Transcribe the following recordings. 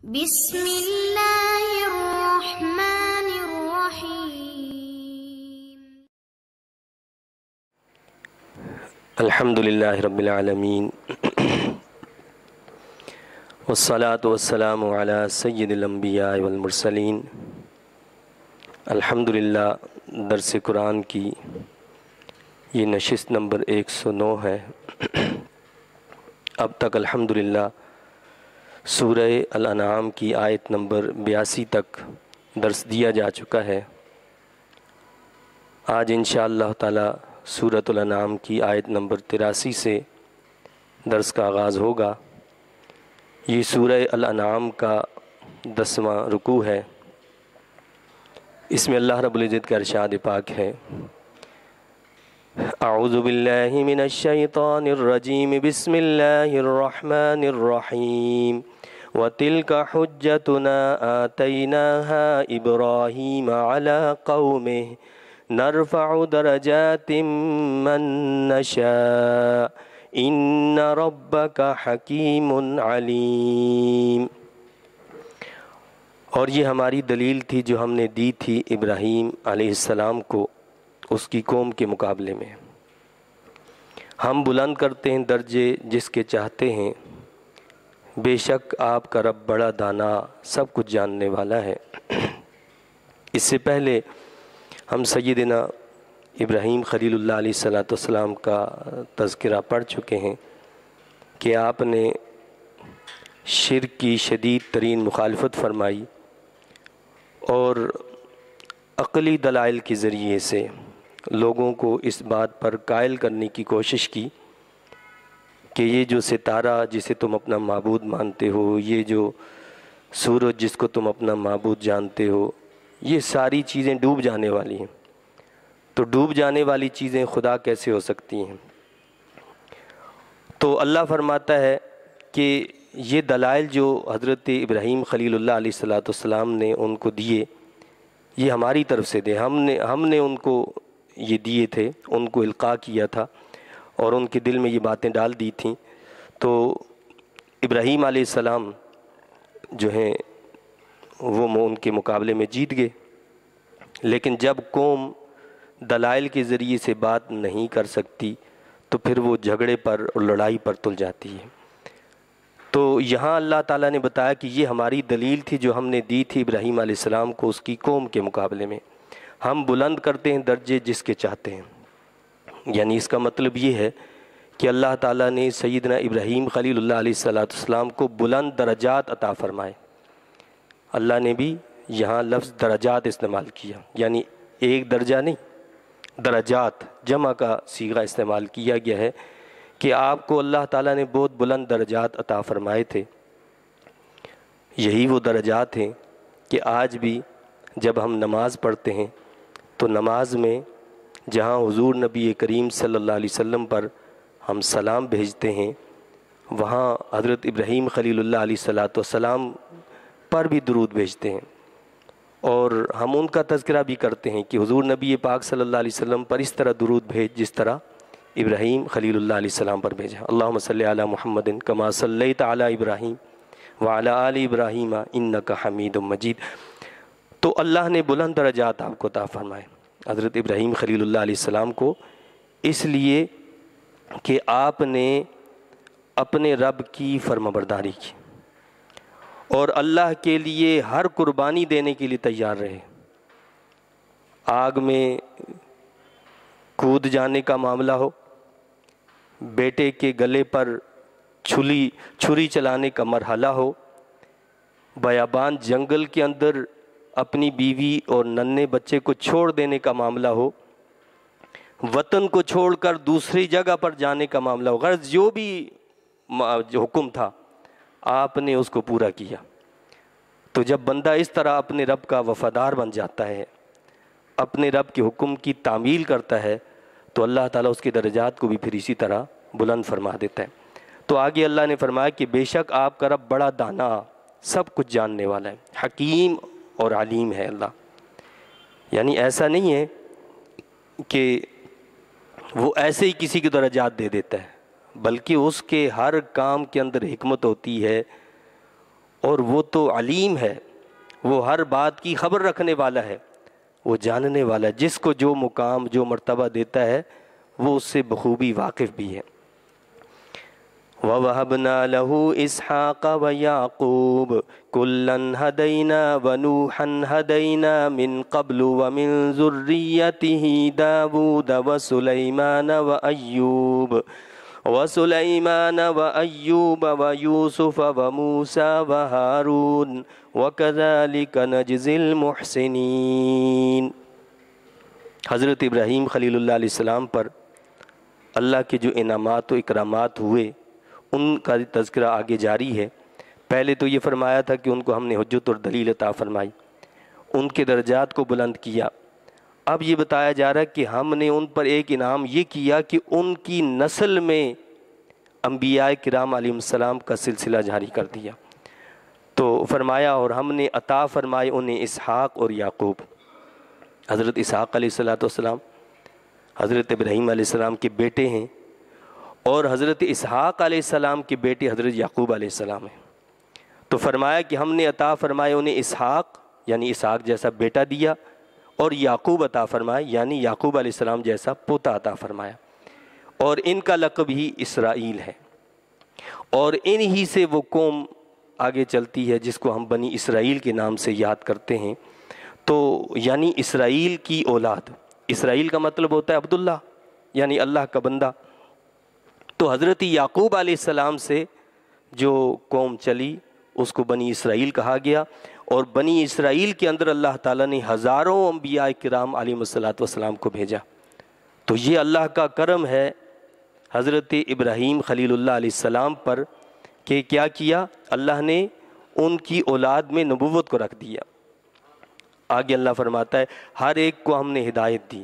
بسم اللہ الرحمن الرحیم۔ الحمد للہ رب العالمین والصلاة والسلام علی سید الانبیاء والمرسلین۔ الحمدللہ درس قرآن کی یہ نشست نمبر 109 ہے۔ اب تک الحمدللہ سورہ الانعام کی آیت نمبر 82 تک درس دیا جا چکا ہے۔ آج انشاءاللہ تعالی سورۃ الانعام کی آیت نمبر 83 سے درس کا آغاز ہوگا۔ یہ سورہ الانعام کا 10واں رکوع ہے۔ اس میں اللہ رب العزت کا ارشاد پاک ہے، اعوذ باللہ من الشیطان الرجیم، بسم اللہ الرحمن الرحیم، وَتِلْكَ حُجَّتُنَا آتَيْنَاهَا إِبْرَاهِيمَ عَلَى قَوْمِهِ نَرْفَعُ دَرَجَاتٍ مَّن نَّشَاءُ إِنَّ رَبَّكَ حَكِيمٌ عَلِيمٌ۔ اور یہ ہماری دلیل تھی جو ہم نے دی تھی ابراہیم علیہ السلام کو اس کی قوم کے مقابلے میں۔ ہم بلند کرتے ہیں درجے جس کے چاہتے ہیں، بے شک آپ کا رب بڑا دانا سب کچھ جاننے والا ہے۔ اس سے پہلے ہم سیدنا ابراہیم خلیل اللہ علیہ السلام کا تذکرہ پڑھ چکے ہیں کہ آپ نے شرک کی شدید ترین مخالفت فرمائی اور عقلی دلائل کے ذریعے سے لوگوں کو اس بات پر قائل کرنے کی کوشش کی کہ یہ جو ستارہ جسے تم اپنا معبود مانتے ہو، یہ جو سورج جس کو تم اپنا معبود جانتے ہو، یہ ساری چیزیں ڈوب جانے والی ہیں، تو ڈوب جانے والی چیزیں خدا کیسے ہو سکتی ہیں؟ تو اللہ فرماتا ہے کہ یہ دلائل جو حضرت ابراہیم خلیل اللہ علیہ السلام نے ان کو دیے، یہ ہماری طرف سے دے، ہم نے ان کو یہ دیے تھے، ان کو القاء کیا تھا اور ان کے دل میں یہ باتیں ڈال دی تھیں۔ تو ابراہیم علیہ السلام جو ہیں وہ ان کے مقابلے میں جیت گئے، لیکن جب قوم دلائل کے ذریعے سے بات نہیں کر سکتی تو پھر وہ جھگڑے پر اور لڑائی پر تل جاتی ہے۔ تو یہاں اللہ تعالیٰ نے بتایا کہ یہ ہماری دلیل تھی جو ہم نے دی تھی ابراہیم علیہ السلام کو اس کی قوم کے مقابلے میں۔ ہم بلند کرتے ہیں درجے جس کے چاہتے ہیں، یعنی اس کا مطلب یہ ہے کہ اللہ تعالیٰ نے سیدنا ابراہیم خلیل اللہ علیہ السلام کو بلند درجات عطا فرمائے۔ اللہ نے بھی یہاں لفظ درجات استعمال کیا، یعنی ایک درجہ نہیں، درجات جمع کا صیغہ استعمال کیا گیا ہے کہ آپ کو اللہ تعالیٰ نے بہت بلند درجات عطا فرمائے تھے۔ یہی وہ درجات ہیں کہ آج بھی جب ہم نماز پڑھتے ہیں تو نماز میں جہاں حضور نبی کریم صلی اللہ علیہ وسلم پر ہم سلام بھیجتے ہیں، وہاں حضرت ابراہیم خلیل اللہ علیہ السلام پر بھی درود بھیجتے ہیں، اور ہم ان کا تذکرہ بھی کرتے ہیں کہ حضور نبی پاک صلی اللہ علیہ وسلم پر اس طرح درود بھیج جس طرح ابراہیم خلیل اللہ علیہ السلام پر بھیجا۔ اللہم صلی علی محمد کما صلیت علی ابراہیم وعلی آل ابراہیم انک حمید مجید۔ تو اللہ نے بلند درجات آپ کو عطا فرمائے حضرت ابراہیم خلیل اللہ علیہ السلام کو، اس لیے کہ آپ نے اپنے رب کی فرمانبرداری کی اور اللہ کے لیے ہر قربانی دینے کے لیے تیار رہے۔ آگ میں کود جانے کا معاملہ ہو، بیٹے کے گلے پر چھری چلانے کا مرحلہ ہو، بیابان جنگل کے اندر اپنی بیوی اور ننھے بچے کو چھوڑ دینے کا معاملہ ہو، وطن کو چھوڑ کر دوسری جگہ پر جانے کا معاملہ ہو، غرض جو بھی حکم تھا آپ نے اس کو پورا کیا۔ تو جب بندہ اس طرح اپنے رب کا وفادار بن جاتا ہے، اپنے رب کے حکم کی تعمیل کرتا ہے، تو اللہ تعالیٰ اس کے درجات کو بھی پھر اسی طرح بلند فرما دیتا ہے۔ تو آگے اللہ نے فرمایا کہ بے شک آپ کا رب بڑا دانا سب کچھ جاننے والا ہے، حکیم اور علیم ہے اللہ۔ یعنی ایسا نہیں ہے کہ وہ ایسے ہی کسی کو درجات دے دیتا ہے، بلکہ اس کے ہر کام کے اندر حکمت ہوتی ہے، اور وہ تو علیم ہے، وہ ہر بات کی خبر رکھنے والا ہے، وہ جاننے والا ہے، جس کو جو مقام جو مرتبہ دیتا ہے وہ اس سے بخوبی واقف بھی ہے۔ وَوَهَبْنَا لَهُ إِسْحَاقَ وَيَعْقُوبَ كُلًّا هَدَيْنَا وَنُوحًا هَدَيْنَا مِن قَبْلُ وَمِن ذُرِّيَّتِهِ دَاوُودَ وَسُلَيْمَانَ وَأَيُّوبَ وَيُوسُفَ وَمُوسَى وَهَارُونَ وَكَذَلِكَ نَجْزِي الْمُحْسِنِينَ۔ حضرت ابراہیم خلیل اللہ علیہ السلام پر اللہ کے جو انعامات و اکرامات ہوئے ان کا تذکرہ آگے جاری ہے۔ پہلے تو یہ فرمایا تھا کہ ان کو ہم نے حجت اور دلیل عطا فرمائی، ان کے درجات کو بلند کیا۔ اب یہ بتایا جا رہا ہے کہ ہم نے ان پر ایک انعام یہ کیا کہ ان کی نسل میں انبیاء کرام علیہ السلام کا سلسلہ جاری کر دیا۔ تو فرمایا اور ہم نے عطا فرمائے انہیں اسحاق اور یعقوب۔ حضرت اسحاق علیہ السلام حضرت ابراہیم علیہ السلام کے بیٹے ہیں، اور حضرت اسحاق علیہ السلام کے بیٹے حضرت یعقوب علیہ السلام ہیں۔ تو فرمایا کہ ہم نے عطا فرمائے انہیں اسحاق یعنی اسحاق جیسا بیٹا دیا، اور یعقوب عطا فرمائے یعنی یعقوب علیہ السلام جیسا پوتا عطا فرمایا، اور ان کا لقب ہی اسرائیل ہے، اور انہی سے وہ قوم آگے چلتی ہے جس کو ہم بنی اسرائیل کے نام سے یاد کرتے ہیں۔ تو یعنی اسرائیل کی اولاد، اسرائیل کا مطلب ہوتا ہے عبداللہ یعنی اللہ کا بندہ۔ تو حضرت یعقوب علیہ السلام سے جو قوم چلی اس کو بنی اسرائیل کہا گیا، اور بنی اسرائیل کے اندر اللہ تعالیٰ نے ہزاروں انبیاء کرام علیہ السلام کو بھیجا۔ تو یہ اللہ کا کرم ہے حضرت ابراہیم خلیل اللہ علیہ السلام پر کہ کیا کیا، اللہ نے ان کی اولاد میں نبوت کو رکھ دیا۔ آگے اللہ فرماتا ہے ہر ایک کو ہم نے ہدایت دی،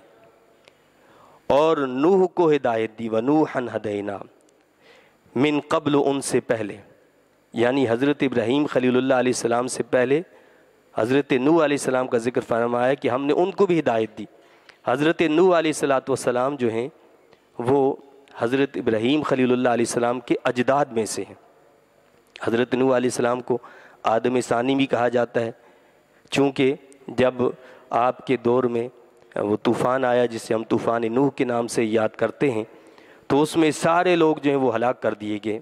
اور نوح کو ہدایت دی، وَنُوحًا هَدَيْنَا من قبل، ان سے پہلے، یعنی حضرت ابراہیم خلیل اللہ علیہ السلام سے پہلے حضرت نوح علیہ السلام کا ذکر فرمایا کہ ہم نے ان کو بھی ہدایت دی۔ حضرت نوح علیہ السلام جو ہیں وہ حضرت ابراہیم خلیل اللہ علیہ السلام کے اجداد میں سے ہیں۔ حضرت نوح علیہ السلام کو آدم ثانی بھی کہا جاتا ہے، چونکہ جب آپ کے دور میں وہ طوفان آیا جسے ہم طوفان نوح کے نام سے یاد کرتے ہیں، تو اس میں سارے لوگ جو ہیں وہ ہلاک کر دیے گئے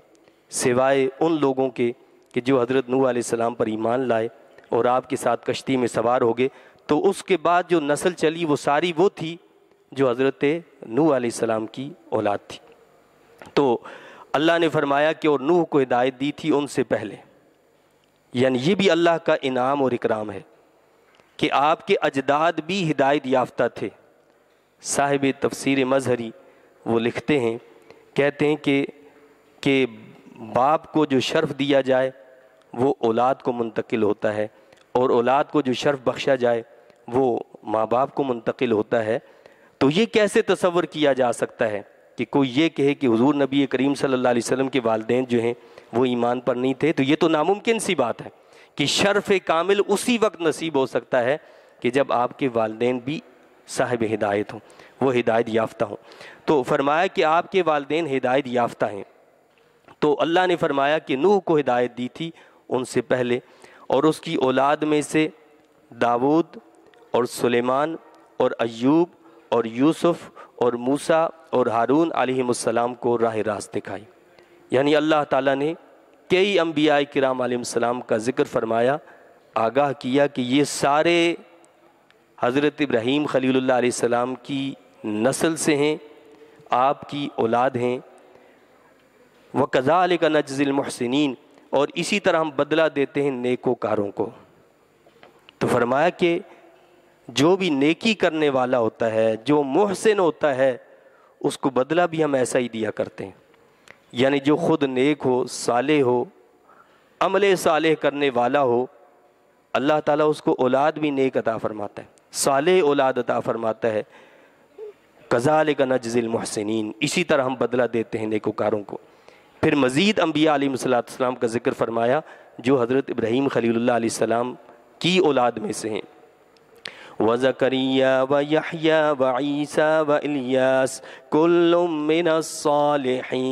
سوائے ان لوگوں کے کہ جو حضرت نوح علیہ السلام پر ایمان لائے اور آپ کے ساتھ کشتی میں سوار ہو گئے۔ تو اس کے بعد جو نسل چلی وہ ساری وہ تھی جو حضرت نوح علیہ السلام کی اولاد تھی۔ تو اللہ نے فرمایا کہ اور نوح کو ہدایت دی تھی ان سے پہلے، یعنی یہ بھی اللہ کا انعام اور اکرام ہے کہ آپ کے اجداد بھی ہدایت یافتہ تھے۔ صاحب تفسیر مظہری وہ لکھتے ہیں، کہتے ہیں کہ باپ کو جو شرف دیا جائے وہ اولاد کو منتقل ہوتا ہے، اور اولاد کو جو شرف بخشا جائے وہ ماں باپ کو منتقل ہوتا ہے۔ تو یہ کیسے تصور کیا جا سکتا ہے کہ کوئی یہ کہے کہ حضور نبی کریم صلی اللہ علیہ وسلم کے والدین جو ہیں وہ ایمان پر نہیں تھے؟ تو یہ تو ناممکن سی بات ہے کہ شرف کامل اسی وقت نصیب ہو سکتا ہے کہ جب آپ کے والدین بھی صاحب ہدایت ہوں، وہ ہدایت یافتہ ہوں۔ تو فرمایا کہ آپ کے والدین ہدایت یافتہ ہیں۔ تو اللہ نے فرمایا کہ نوح کو ہدایت دی تھی ان سے پہلے، اور اس کی اولاد میں سے داود اور سلیمان اور ایوب اور یوسف اور موسیٰ اور ہارون علیہ السلام کو راہ راست دکھائی۔ یعنی اللہ تعالیٰ نے کئی انبیاء کرام علیہ السلام کا ذکر فرمایا، آگاہ کیا کہ یہ سارے حضرت ابراہیم خلیل اللہ علیہ السلام کی نسل سے ہیں، آپ کی اولاد ہیں۔ وَكَذَلِكَ نَجْزِي الْمُحْسِنِينَ، اور اسی طرح ہم بدلہ دیتے ہیں نیکوکاروں کو۔ تو فرمایا کہ جو بھی نیکی کرنے والا ہوتا ہے، جو محسن ہوتا ہے، اس کو بدلہ بھی ہم ایسا ہی دیا کرتے ہیں۔ یعنی جو خود نیک ہو، صالح ہو، عمل صالح کرنے والا ہو، اللہ تعالیٰ اس کو اولاد بھی نیک عطا فرماتا ہے، صالح اولاد عطا فرماتا ہے۔ کذالک نجزی المحسنین، اسی طرح ہم بدلہ دیتے ہیں نیکوکاروں کو۔ پھر مزید انبیاء علیہ السلام کا ذکر فرمایا جو حضرت ابراہیم خلیل اللہ علیہ السلام کی اولاد میں سے ہیں۔ وَزَكَرِيَّا وَيَحْيَا وَعِيسَى وَإِلْيَاسَ كُلٌّ مِّنَ الصَّالِحِينَ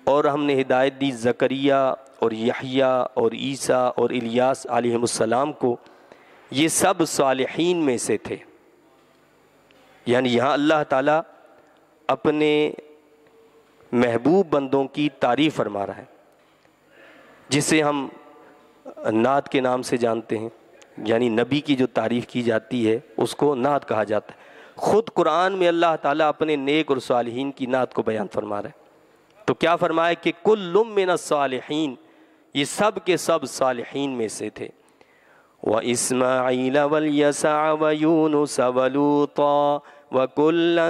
اور ہم نے ہدایت دی زکریا اور یحییٰ اور عیسیٰ اور الیاس علیہم السلام کو، یہ سب صالحین میں سے تھے۔ یعنی یہاں اللہ تعالیٰ اپنے محبوب بندوں کی تعریف فرما رہا ہے، جسے ہم نعت کے نام سے جانتے ہیں، یعنی نبی کی جو تعریف کی جاتی ہے اس کو نعت کہا جاتا ہے۔ خود قرآن میں اللہ تعالیٰ اپنے نیک اور صالحین کی نعت کو بیان فرما رہا ہے، تو کیا فرمایا کہ کل من الصالحین، یہ سب کے سب صالحین میں سے تھے۔ وَإِسْمَاعِيلَ وَالْيَسَعَ وَيُونُسَ وَلُوطًا وَكُلًّا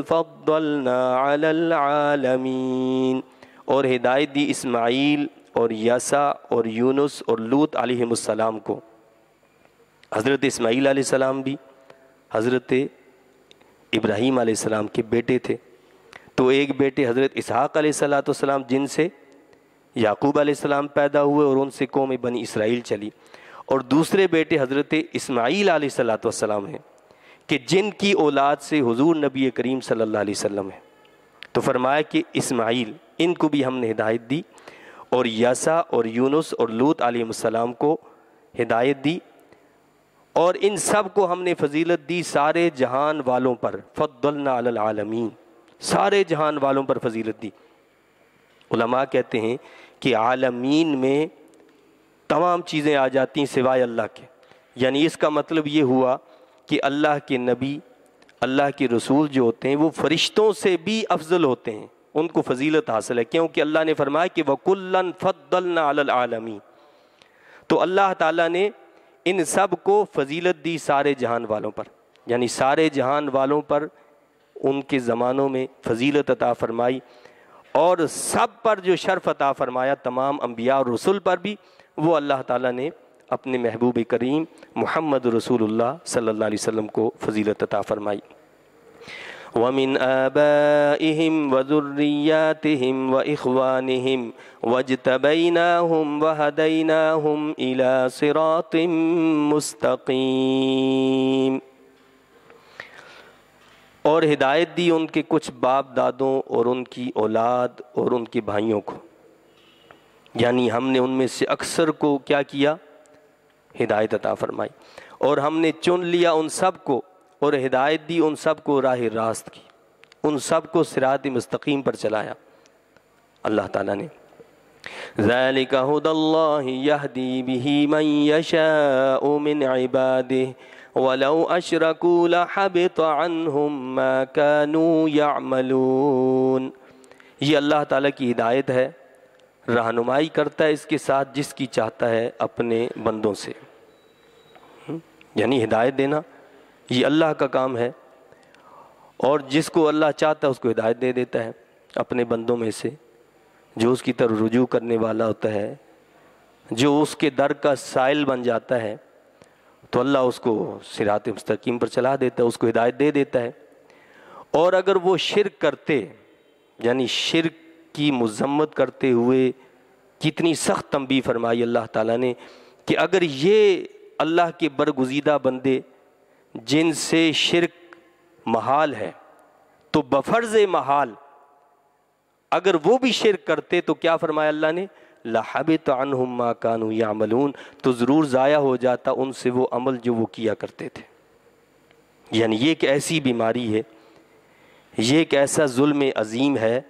فَضَّلْنَا عَلَى الْعَالَمِينَ، اور ہدایت دی اسماعیل اور یسع اور یونس اور لوط علیہم السلام کو۔ حضرت اسماعیل علیہ السلام بھی حضرت ابراہیم علیہ السلام کے بیٹے تھے، تو ایک بیٹے حضرت اسحاق علیہ السلام جن سے یعقوب علیہ السلام پیدا ہوئے اور ان سے قوم بنی اسرائیل چلی، اور دوسرے بیٹے حضرت اسماعیل علیہ السلام ہیں کہ جن کی اولاد سے حضور نبی کریم صلی اللہ علیہ وسلم ہے۔ تو فرمایا کہ اسماعیل، ان کو بھی ہم نے ہدایت دی، اور یسع اور یونس اور لوط علیہ السلام کو ہدایت دی، اور ان سب کو ہم نے فضیلت دی سارے جہان والوں پر، فضلنا علی العالمین، سارے جہان والوں پر فضیلت دی۔ علماء کہتے ہیں کہ عالمین میں تمام چیزیں آ جاتی ہیں سوائے اللہ کے، یعنی اس کا مطلب یہ ہوا کہ اللہ کے نبی، اللہ کے رسول جو ہوتے ہیں وہ فرشتوں سے بھی افضل ہوتے ہیں، ان کو فضیلت حاصل ہے، کیونکہ اللہ نے فرمایا کہ وَكُلًّا فَضَّلْنَا عَلَى الْعَالَمِينَ، تو اللہ تعالیٰ نے ان سب کو فضیلت دی سارے جہان والوں پر، یعنی سارے جہان والوں پر ان کے زمانوں میں فضیلت عطا فرمائی، اور سب پر جو شرف عطا فرمایا تمام انبیاء اور رسول پر بھی، وہ اللہ تعالیٰ نے اپنے محبوب کریم محمد رسول اللہ صلی اللہ علیہ وسلم کو فضیلت عطا فرمائی۔ وَمِنْ آبَائِهِمْ وَذُرِّيَّاتِهِمْ وَإِخْوَانِهِمْ وَاجْتَبَيْنَاهُمْ وَهَدَيْنَاهُمْ إِلَى صِرَاطٍ مُسْتَقِيمٍ، اور ہدایت دی ان کے کچھ باپ دادوں اور ان کی اولاد اور ان کے بھائیوں کو، یعنی ہم نے ان میں سے اکثر کو کیا کیا؟ ہدایت عطا فرمائی، اور ہم نے چن لیا ان سب کو اور ہدایت دی ان سب کو راہ راست کی، ان سب کو صراط مستقیم پر چلایا اللہ تعالیٰ نے۔ ذَلِكَ هُدَى اللَّهِ يَهْدِي بِهِ مَن يَشَاءُ مِنْ عِبَادِهِ وَلَوْ أَشْرَكُوا لَحَبِطَ عَنْهُمْ مَا كَانُوا يَعْمَلُونَ، یہ اللہ تعالیٰ کی ہدایت ہے، رہنمائی کرتا ہے اس کے ساتھ جس کی چاہتا ہے اپنے بندوں سے، یعنی ہدایت دینا یہ اللہ کا کام ہے، اور جس کو اللہ چاہتا ہے اس کو ہدایت دے دیتا ہے اپنے بندوں میں سے، جو اس کی طرف رجوع کرنے والا ہوتا ہے، جو اس کے در کا سائل بن جاتا ہے، تو اللہ اس کو صراط مستقیم پر چلا دیتا ہے، اس کو ہدایت دے دیتا ہے۔ اور اگر وہ شرک کرتے، یعنی شرک کی مذمت کرتے ہوئے کتنی سخت تنبیہ فرمائی اللہ تعالیٰ نے کہ اگر یہ اللہ کے برگزیدہ بندے جن سے شرک محال ہے، تو بفرض محال اگر وہ بھی شرک کرتے تو کیا فرمایا اللہ نے؟ لَحَبِطَ عَنْهُمْ مَا كَانُوا يَعْمَلُونَ، تو ضرور ضائع ہو جاتا ان سے وہ عمل جو وہ کیا کرتے تھے۔ یعنی یہ ایک ایسی بیماری ہے، یہ ایک ایسا ظلم عظیم ہے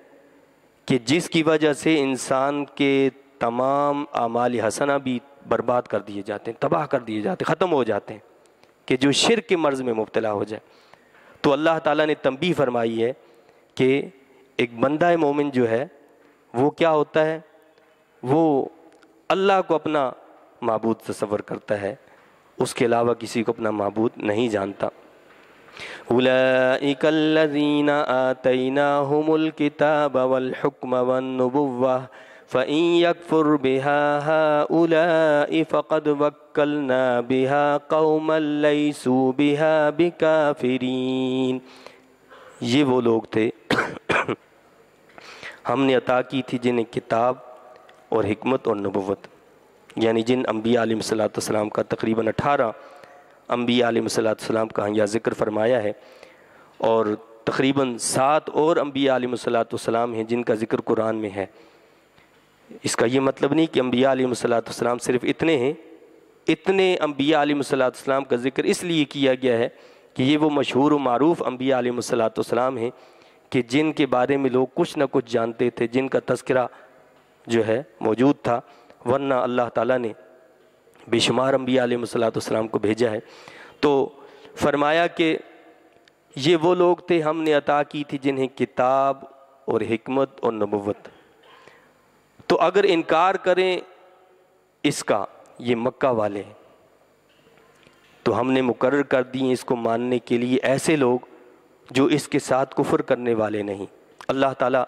کہ جس کی وجہ سے انسان کے تمام اعمال حسنہ بھی برباد کر دیے جاتے ہیں، تباہ کر دیے جاتے ہیں، ختم ہو جاتے ہیں، کہ جو شرک کے مرض میں مبتلا ہو جائے۔ تو اللہ تعالیٰ نے تنبیہ فرمائی ہے کہ ایک بندہ مومن جو ہے وہ کیا ہوتا ہے؟ وہ اللہ کو اپنا معبود تصور کرتا ہے، اس کے علاوہ کسی کو اپنا معبود نہیں جانتا۔ أولئك الذين آتيناهم الكتاب والحكم والنبوة فإن يكفر بها هؤلاء فقد وكلنا بها قوما ليسوا بها بكافرين، یہ وہ لوگ تھے ہم نے عطا کی تھی جنہیں کتاب اور حکمت اور نبوت، یعنی جن انبیاء علیہ السلام کا تقریباً 18 انبیاء علیہ السلام کا یہاں ذکر فرمایا ہے، اور تقریباً 7 اور انبیاء علیہ السلام ہیں جن کا ذکر قرآن میں ہے۔ اس کا یہ مطلب نہیں کہ انبیاء علیہ السلام صرف اتنے ہیں، اتنے انبیاء علیہ السلام کا ذکر اس لیے کیا گیا ہے کہ یہ وہ مشہور و معروف انبیاء علیہ السلام ہیں کہ جن کے بارے میں لوگ کچھ نہ کچھ جانتے تھے، جن کا تذکرہ جو ہے موجود تھا، ورنہ اللہ تعالیٰ نے بے شمار انبیاء علیہ السلام کو بھیجا ہے۔ تو فرمایا کہ یہ وہ لوگ تھے ہم نے عطا کی تھی جنہیں کتاب اور حکمت اور نبوت، تو اگر انکار کریں اس کا، یہ مکہ والے ہیں، تو ہم نے مقرر کر دی اس کو ماننے کے لیے ایسے لوگ جو اس کے ساتھ کفر کرنے والے نہیں۔ اللہ تعالیٰ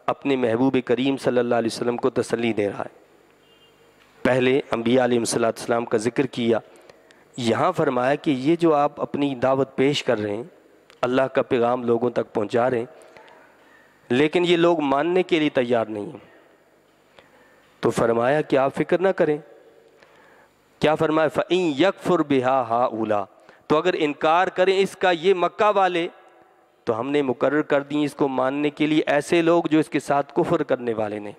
اپنے محبوب کریم صلی اللہ علیہ وسلم کو تسلی دے رہا ہے۔ پہلے انبیاء علیہ السلام کا ذکر کیا، یہاں فرمایا کہ یہ جو آپ اپنی دعوت پیش کر رہے ہیں، اللہ کا پیغام لوگوں تک پہنچا رہے ہیں، لیکن یہ لوگ ماننے کے لیے تیار نہیں ہیں، تو فرمایا کہ آپ فکر نہ کریں۔ کیا فرمایا؟ فَإِن يَكْفُرْ بِهَا هَؤُلَاء، تو اگر انکار کریں اس کا یہ مکہ والے، تو ہم نے مقرر کر دی اس کو ماننے کے لیے ایسے لوگ جو اس کے ساتھ کفر کرنے والے نہیں،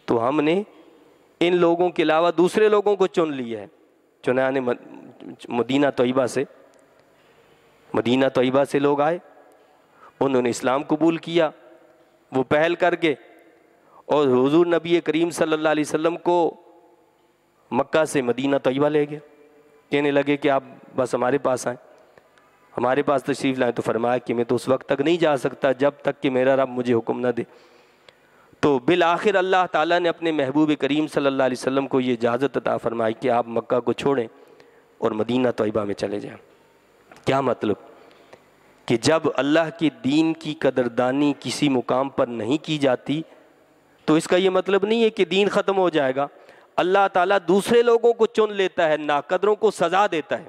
تو ہم نے ان لوگوں کے علاوہ دوسرے لوگوں کو چن لیا ہے۔ چنانچہ مدینہ طیبہ سے لوگ آئے، انہوں نے اسلام قبول کیا، وہ پہل کر کے، اور حضور نبی کریم صلی اللہ علیہ وسلم کو مکہ سے مدینہ طیبہ لے گئے، کہنے لگے کہ آپ بس ہمارے پاس آئیں، ہمارے پاس تشریف لائیں۔ تو فرمایا کہ میں تو اس وقت تک نہیں جا سکتا جب تک کہ میرا رب مجھے حکم نہ دے۔ تو بالآخر اللہ تعالیٰ نے اپنے محبوب کریم صلی اللہ علیہ وسلم کو یہ اجازت عطا فرمائی کہ آپ مکہ کو چھوڑیں اور مدینہ طیبہ میں چلے جائیں۔ کیا مطلب؟ کہ جب اللہ کے دین کی قدردانی کسی مقام پر نہیں کی جاتی تو اس کا یہ مطلب نہیں ہے کہ دین ختم ہو جائے گا۔ اللہ تعالیٰ دوسرے لوگوں کو چن لیتا ہے، ناقدروں کو سزا دیتا ہے،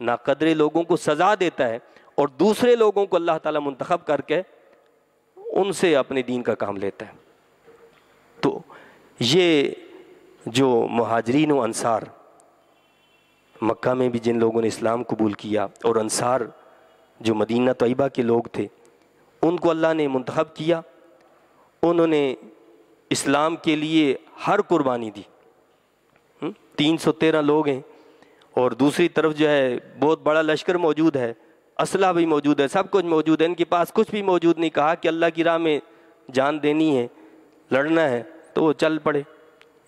ناقدرے لوگوں کو سزا دیتا ہے، اور دوسرے لوگوں کو اللہ تعالیٰ منتخب کر کے ان سے اپنے دین کا کام لیتا ہے۔ تو یہ جو مہاجرین و انصار، مکہ میں بھی جن لوگوں نے اسلام قبول کیا، اور انصار جو مدینہ طیبہ کے لوگ تھے، ان کو اللہ نے منتخب کیا، انہوں نے اسلام کے لیے ہر قربانی دی۔ 313 لوگ ہیں، اور دوسری طرف جو ہے بہت بڑا لشکر موجود ہے، اسلحہ بھی موجود ہے، سب کچھ موجود ہے، ان کے پاس کچھ بھی موجود نہیں۔ کہا کہ اللہ کی راہ میں جان دینی ہے، لڑنا ہے تو وہ چل پڑے،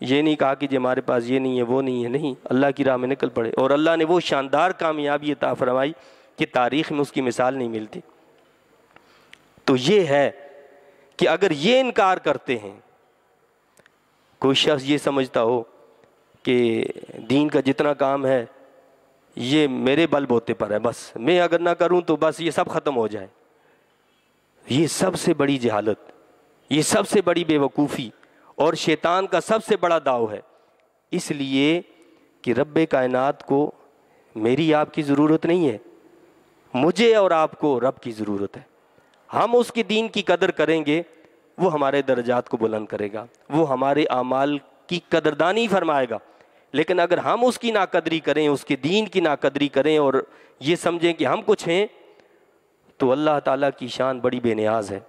یہ نہیں کہا کہ جی ہمارے پاس یہ نہیں ہے وہ نہیں ہے، نہیں، اللہ کی راہ میں نکل پڑے، اور اللہ نے وہ شاندار کامیابی عطا فرمائی کہ تاریخ میں اس کی مثال نہیں ملتی۔ تو یہ ہے کہ اگر یہ انکار کرتے ہیں، کوئی شخص یہ سمجھتا ہو کہ دین کا جتنا کام ہے یہ میرے بل بوتے پر ہے، بس میں اگر نہ کروں تو بس یہ سب ختم ہو جائے، یہ سب سے بڑی جہالت، یہ سب سے بڑی بے وقوفی اور شیطان کا سب سے بڑا داؤ ہے۔ اس لیے کہ رب کائنات کو میری آپ کی ضرورت نہیں ہے، مجھے اور آپ کو رب کی ضرورت ہے۔ ہم اس کی دین کی قدر کریں گے، وہ ہمارے درجات کو بلند کرے گا، وہ ہمارے اعمال کی قدردانی فرمائے گا۔ لیکن اگر ہم اس کی ناقدری کریں، اس کے دین کی ناقدری کریں اور یہ سمجھیں کہ ہم کچھ ہیں، تو اللہ تعالیٰ کی شان بڑی بے نیاز ہے،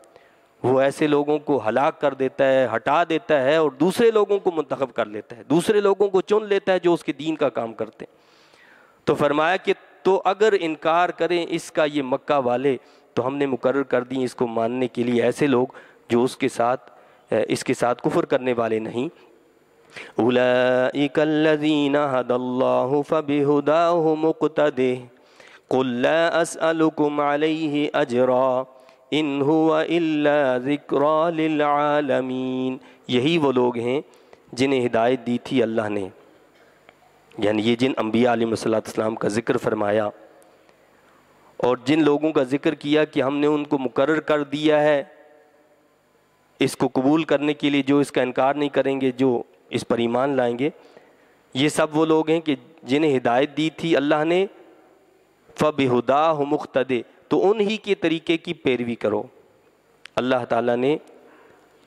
وہ ایسے لوگوں کو ہلاک کر دیتا ہے، ہٹا دیتا ہے، اور دوسرے لوگوں کو منتخب کر لیتا ہے، دوسرے لوگوں کو چن لیتا ہے جو اس کے دین کا کام کرتے ہیں۔ تو فرمایا کہ تو اگر انکار کریں اس کا یہ مکہ والے، تو ہم نے مقرر کر دی اس کو ماننے کے لیے ایسے لوگ جو اس کے ساتھ کفر کرنے والے نہیں۔ اولئک الذین ھدی اللہ فبہداہ مقتدہ قل لا اسألکم علیہ اجرا ان هو الا ذکری للعالمین۔ یہی وہ لوگ ہیں جنہیں ہدایت دی تھی اللہ نے، یعنی یہ جن انبیاء علیہ السلام کا ذکر فرمایا اور جن لوگوں کا ذکر کیا کہ ہم نے ان کو مقرر کر دیا ہے اس کو قبول کرنے کے لیے، جو اس کا انکار نہیں کریں گے، جو اس پر ایمان لائیں گے، یہ سب وہ لوگ ہیں کہ جنہیں ہدایت دی تھی اللہ نے، فَبِهُدَاهُ مُقْتَدِّ، تو انہی کے طریقے کی پیروی کرو۔ اللہ تعالیٰ نے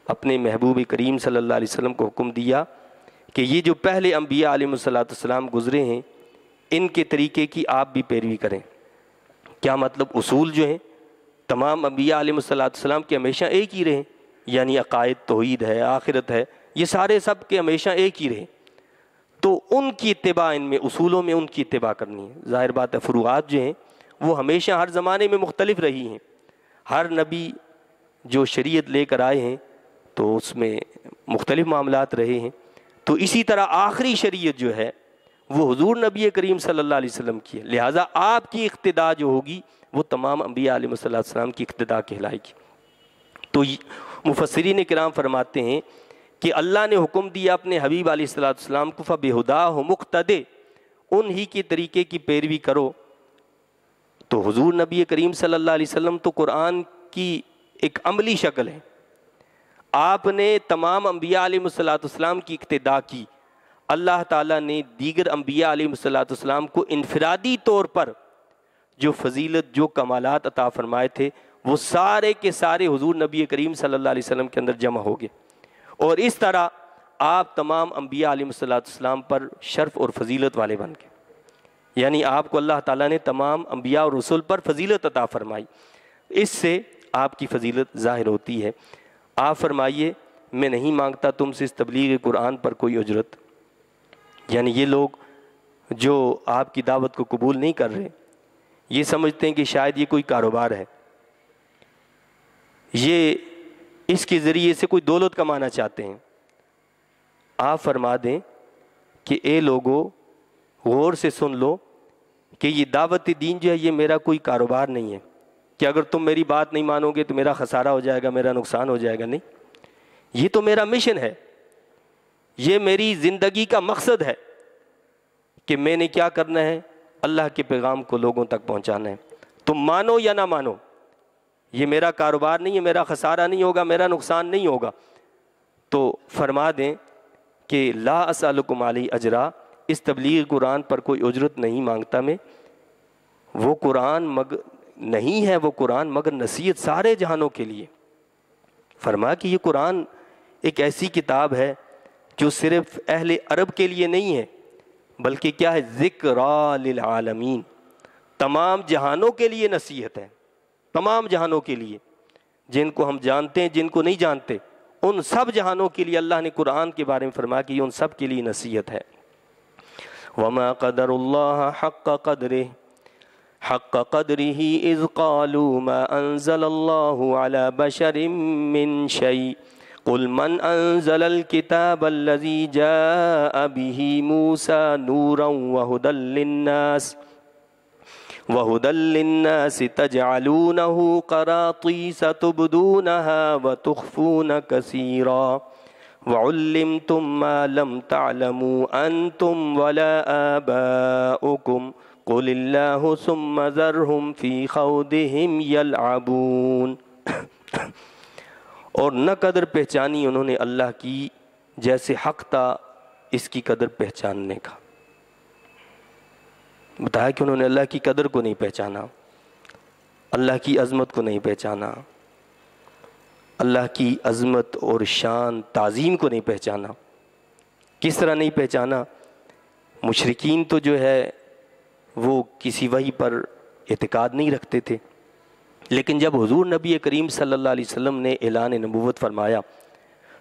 اپنے محبوب کریم صلی اللہ علیہ وسلم کو حکم دیا کہ یہ جو پہلے انبیاء علیہ السلام گزرے ہیں ان کے طریقے کی آپ بھی پیروی کریں۔ کیا مطلب؟ اصول جو ہیں، تمام انبیاء علیہ السلام کے ہمیشہ ایک ہی رہے، یعنی عقائد، توحید ہے، آخرت ہے، یہ سارے سب کے ہمیشہ ایک ہی رہے، تو ان کی اتباع، ان میں اصولوں میں ان کی اتباع کرنی ہے۔ ظاہر بات ہے فروعات جو ہیں وہ ہمیشہ ہر زمانے میں مختلف رہی ہیں، ہر نبی جو شریعت لے کر آئے ہیں تو اس میں مختلف معاملات رہے ہیں، تو اسی طرح آخری شریعت جو ہے وہ حضور نبی کریم صلی اللہ علیہ وسلم کی ہے، لہٰذا آپ کی اقتداء جو ہوگی وہ تمام انبیاء علیہ السلام کی اقتداء کہلائے گی۔ تو مفسرین کرام فرماتے ہیں کہ اللہ نے حکم دیا اپنے حبیب علیہ السلام کو فَبِهُدَاهُ مُقْتَدِ، انہی کے طریقے کی پیروی کرو۔ تو حضور نبی کریم صلی اللہ علیہ وسلم تو قرآن کی ایک عملی شکل ہے، آپ نے تمام انبیاء علیہ السلام کی اقتداء کی۔ اللہ تعالیٰ نے دیگر انبیاء علیہ السلام کو انفرادی طور پر جو فضیلت، جو کمالات عطا فرمائے تھے وہ سارے کے سارے حضور نبی کریم صلی اللہ علیہ وسلم کے اندر جمع ہو گئے، اور اس طرح آپ تمام انبیاء علیہ السلام پر شرف اور فضیلت والے بن گئے، یعنی آپ کو اللہ تعالیٰ نے تمام انبیاء اور رسول پر فضیلت عطا فرمائی، اس سے آپ کی فضیلت ظاہر ہوتی ہے۔ آپ فرمائیے میں نہیں مانگتا تم سے اس تبلیغ قرآن پر کوئی اجرت، یعنی یہ لوگ جو آپ کی دعوت کو قبول نہیں کر رہے یہ سمجھتے ہیں کہ شاید یہ کوئی کاروبار ہے، یہ اس کے ذریعے سے کوئی دولت کمانا چاہتے ہیں۔ آپ فرما دیں کہ اے لوگو غور سے سن لو کہ یہ دعوت دین جو ہے یہ میرا کوئی کاروبار نہیں ہے کہ اگر تم میری بات نہیں مانو گے تو میرا خسارہ ہو جائے گا، میرا نقصان ہو جائے گا، نہیں، یہ تو میرا مشن ہے، یہ میری زندگی کا مقصد ہے کہ میں نے کیا کرنا ہے، اللہ کے پیغام کو لوگوں تک پہنچانا ہے، تم مانو یا نہ مانو، یہ میرا کاروبار نہیں ہے، میرا خسارہ نہیں ہوگا، میرا نقصان نہیں ہوگا۔ تو فرما دیں کہ لا اسألکم علیہ اجرا، اس تبلیغ قرآن پر کوئی اجرت نہیں مانگتا میں، وہ قرآن نہیں ہے وہ قرآن مگر نصیحت سارے جہانوں کے لیے۔ فرما کہ یہ قرآن ایک ایسی کتاب ہے جو صرف اہل عرب کے لیے نہیں ہے بلکہ کیا ہے، ذکریٰ للعالمین، تمام جہانوں کے لیے نصیحت ہے، تمام جہانوں کے لیے، جن کو ہم جانتے ہیں جن کو نہیں جانتے، ان سب جہانوں کے لیے اللہ نے قرآن کے بارے میں فرمایا کہ یہ ان سب کے لیے نصیحت ہے۔ وَمَا قَدَرُ اللَّهَ حَقَّ قَدْرِهِ إِذْ قَالُوا مَا أَنزَلَ اللَّهُ عَلَى بَشَرٍ مِّن شَيْءٍ قُلْ مَنْ أَنزَلَ الْكِتَابَ الَّذِي جَاءَ بِهِ مُوسَى نُورًا وَهُدًى لِّلنَّاسِ تَجْعَلُونَهُ قَرَاطِيسَ تُبْدُونَهَا وَتُخْفُونَ كَثِيرًا وَعُلِّمْتُم مَّا لَمْ تَعْلَمُوا أَنتُمْ وَلَا آبَاؤُكُمْ قُلِ اللَّهُ ثُمَّ ذَرْهُمْ فِي خَوْضِهِمْ يَلْعَبُونَ۔ اور نہ قدر پہچانی انہوں نے اللہ کی جیسے حق تھا اس کی قدر پہچاننے کا۔ بتایا کہ انہوں نے اللہ کی قدر کو نہیں پہچانا، اللہ کی عظمت کو نہیں پہچانا، اللہ کی عظمت اور شان تعظیم کو نہیں پہچانا۔ کس طرح نہیں پہچانا؟ مشرکین تو جو ہے وہ کسی وحی پر اعتقاد نہیں رکھتے تھے، لیکن جب حضور نبی کریم صلی اللہ علیہ وسلم نے اعلان نبوت فرمایا